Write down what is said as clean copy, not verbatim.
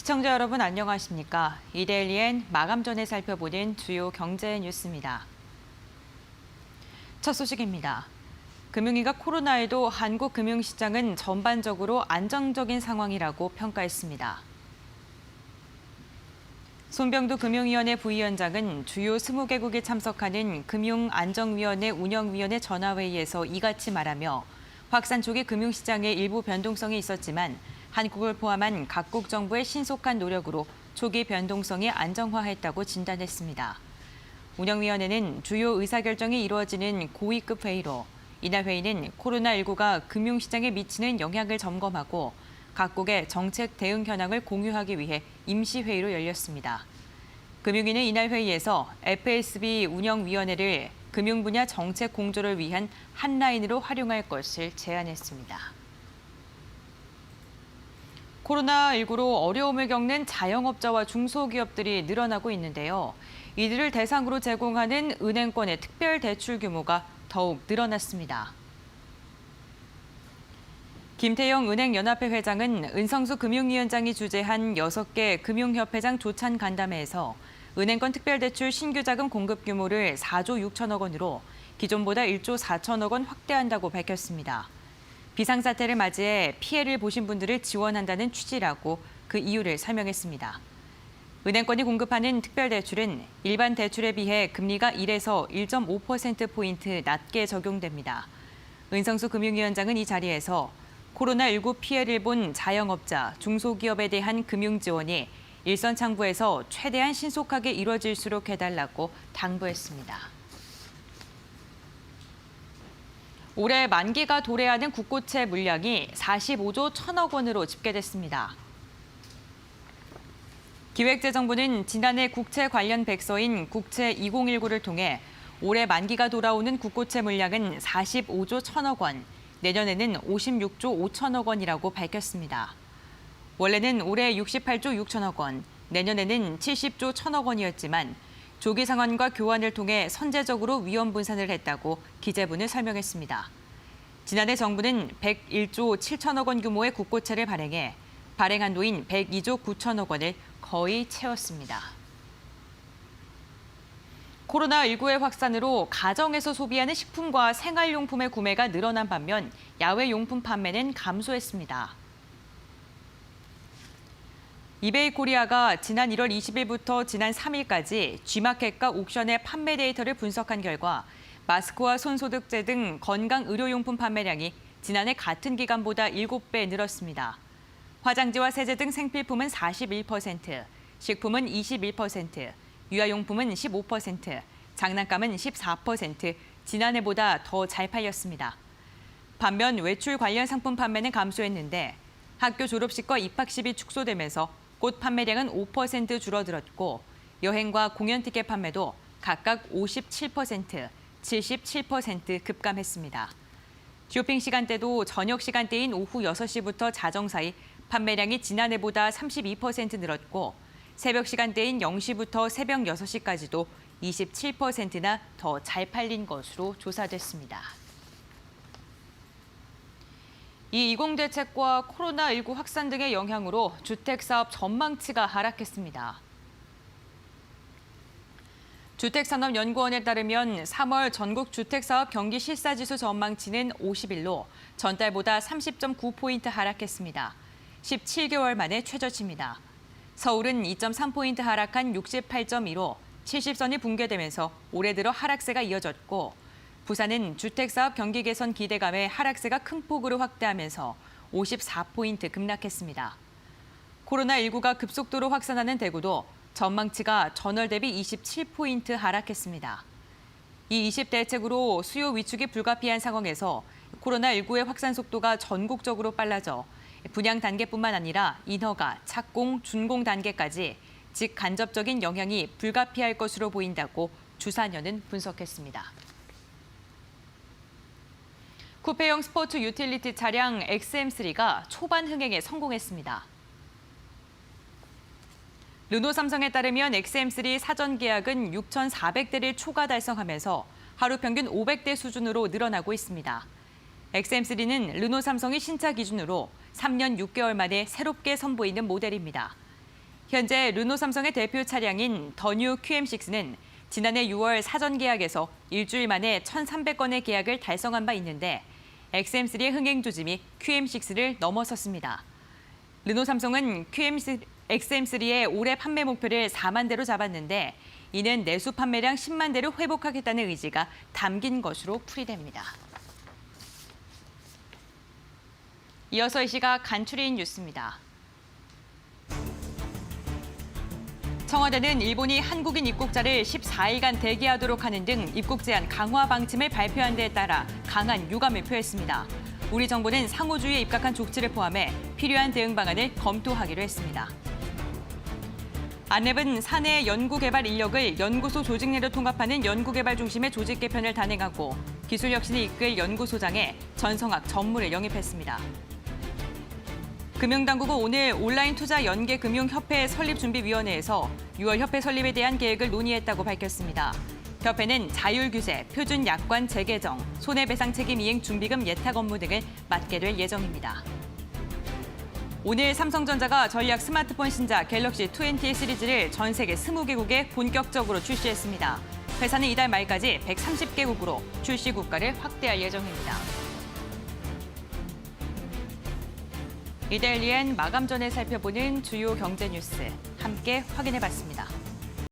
시청자 여러분 안녕하십니까? 이데일리엔 마감 전에 살펴보는 주요 경제 뉴스입니다. 첫 소식입니다. 금융위가 코로나에도 한국 금융시장은 전반적으로 안정적인 상황이라고 평가했습니다. 손병두 금융위원회 부위원장은 주요 20개국이 참석하는 금융안정위원회 운영위원회 전화회의에서 이같이 말하며 확산 초기 금융시장에 일부 변동성이 있었지만 한국을 포함한 각국 정부의 신속한 노력으로 초기 변동성이 안정화했다고 진단했습니다. 운영위원회는 주요 의사결정이 이루어지는 고위급 회의로 이날 회의는 코로나19가 금융시장에 미치는 영향을 점검하고 각국의 정책 대응 현황을 공유하기 위해 임시회의로 열렸습니다. 금융위는 이날 회의에서 FSB 운영위원회를 금융 분야 정책 공조를 위한 한 라인으로 활용할 것을 제안했습니다. 코로나19로 어려움을 겪는 자영업자와 중소기업들이 늘어나고 있는데요. 이들을 대상으로 제공하는 은행권의 특별 대출 규모가 더욱 늘어났습니다. 김태영 은행연합회 회장은 은성수 금융위원장이 주재한 6개 금융협회장 조찬 간담회에서 은행권 특별대출 신규 자금 공급 규모를 4조 6천억 원으로 기존보다 1조 4천억 원 확대한다고 밝혔습니다. 비상사태를 맞이해 피해를 보신 분들을 지원한다는 취지라고 그 이유를 설명했습니다. 은행권이 공급하는 특별대출은 일반 대출에 비해 금리가 1에서 1.5%포인트 낮게 적용됩니다. 은성수 금융위원장은 이 자리에서 코로나19 피해를 본 자영업자, 중소기업에 대한 금융지원이 일선 창구에서 최대한 신속하게 이루어질수록 해달라고 당부했습니다. 올해 만기가 도래하는 국고채 물량이 45조 1천억 원으로 집계됐습니다. 기획재정부는 지난해 국채 관련 백서인 국채 2019를 통해 올해 만기가 돌아오는 국고채 물량은 45조 1천억 원, 내년에는 56조 5천억 원이라고 밝혔습니다. 원래는 올해 68조 6천억 원, 내년에는 70조 1천억 원이었지만 조기 상환과 교환을 통해 선제적으로 위험 분산을 했다고 기재부는 설명했습니다. 지난해 정부는 101조 7천억 원 규모의 국고채를 발행해 발행 한도인 102조 9천억 원을 거의 채웠습니다. 코로나19의 확산으로 가정에서 소비하는 식품과 생활용품의 구매가 늘어난 반면 야외용품 판매는 감소했습니다. 이베이 코리아가 지난 1월 20일부터 지난 3일까지 G마켓과 옥션의 판매 데이터를 분석한 결과 마스크와 손소독제 등 건강 의료용품 판매량이 지난해 같은 기간보다 7배 늘었습니다. 화장지와 세제 등 생필품은 41%, 식품은 21%, 유아용품은 15%, 장난감은 14%, 지난해보다 더 잘 팔렸습니다. 반면 외출 관련 상품 판매는 감소했는데 학교 졸업식과 입학식이 축소되면서 꽃 판매량은 5% 줄어들었고 여행과 공연 티켓 판매도 각각 57%, 77% 급감했습니다. 쇼핑 시간대도 저녁 시간대인 오후 6시부터 자정 사이 판매량이 지난해보다 32% 늘었고 새벽 시간대인 0시부터 새벽 6시까지도 27%나 더 잘 팔린 것으로 조사됐습니다. 이 20 대책과 코로나19 확산 등의 영향으로 주택사업 전망치가 하락했습니다. 주택산업연구원에 따르면 3월 전국 주택사업 경기 실사지수 전망치는 51로 전달보다 30.9포인트 하락했습니다. 17개월 만에 최저치입니다. 서울은 2.3포인트 하락한 68.2로 70선이 붕괴되면서 올해 들어 하락세가 이어졌고 부산은 주택사업 경기 개선 기대감에 하락세가 큰 폭으로 확대하면서 54포인트 급락했습니다. 코로나19가 급속도로 확산하는 대구도 전망치가 전월 대비 27포인트 하락했습니다. 이 20대책으로 수요 위축이 불가피한 상황에서 코로나19의 확산 속도가 전국적으로 빨라져 분양 단계뿐만 아니라 인허가, 착공, 준공 단계까지 직간접적인 영향이 불가피할 것으로 보인다고 주산연은 분석했습니다. 쿠페형 스포츠 유틸리티 차량 XM3가 초반 흥행에 성공했습니다. 르노 삼성에 따르면 XM3 사전 계약은 6,400대를 초과 달성하면서 하루 평균 500대 수준으로 늘어나고 있습니다. XM3는 르노 삼성이 신차 기준으로 3년 6개월 만에 새롭게 선보이는 모델입니다. 현재 르노 삼성의 대표 차량인 더 뉴 QM6는 지난해 6월 사전 계약에서 일주일 만에 1,300건의 계약을 달성한 바 있는데 XM3의 흥행 조짐이 QM6를 넘어섰습니다. 르노 삼성은 XM3의 올해 판매 목표를 4만 대로 잡았는데 이는 내수 판매량 10만 대로 회복하겠다는 의지가 담긴 것으로 풀이됩니다. 이어서 이 시각 간추린 뉴스입니다. 청와대는 일본이 한국인 입국자를 14일간 대기하도록 하는 등 입국 제한 강화 방침을 발표한 데에 따라 강한 유감을 표했습니다. 우리 정부는 상호주의에 입각한 조치를 포함해 필요한 대응 방안을 검토하기로 했습니다. 안랩은 사내 연구개발 인력을 연구소 조직 내로 통합하는 연구개발 중심의 조직 개편을 단행하고 기술 혁신을 이끌 연구소장에 전성학 전무를 영입했습니다. 금융당국은 오늘 온라인 투자 연계금융협회 설립준비위원회에서 6월 협회 설립에 대한 계획을 논의했다고 밝혔습니다. 협회는 자율규제, 표준약관 재개정, 손해배상 책임 이행 준비금 예탁 업무 등을 맡게 될 예정입니다. 오늘 삼성전자가 전략 스마트폰 신작 갤럭시 20 시리즈를 전 세계 20개국에 본격적으로 출시했습니다. 회사는 이달 말까지 130개국으로 출시 국가를 확대할 예정입니다. 이데일리엔 마감 전에 살펴보는 주요 경제 뉴스 함께 확인해봤습니다.